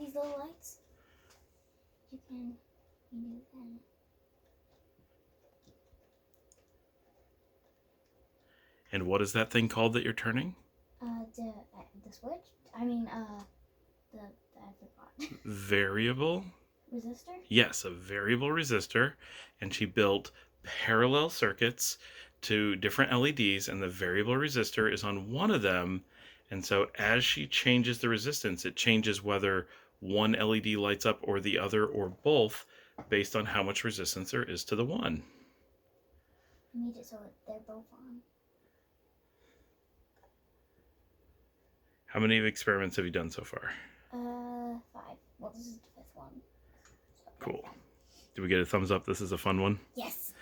these little lights, you can do that. And what is that thing called that you're turning? The switch. I mean, I forgot. Variable? Resistor? Yes, a variable resistor. And she built parallel circuits to different LEDs, and the variable resistor is on one of them. And so as she changes the resistance, it changes whether one LED lights up or the other or both based on how much resistance there is to the one. I need it so they're both on. How many experiments have you done so far? 5. Well, this is the 5th one. So, Cool. Did we get a thumbs up? This is a fun one? Yes.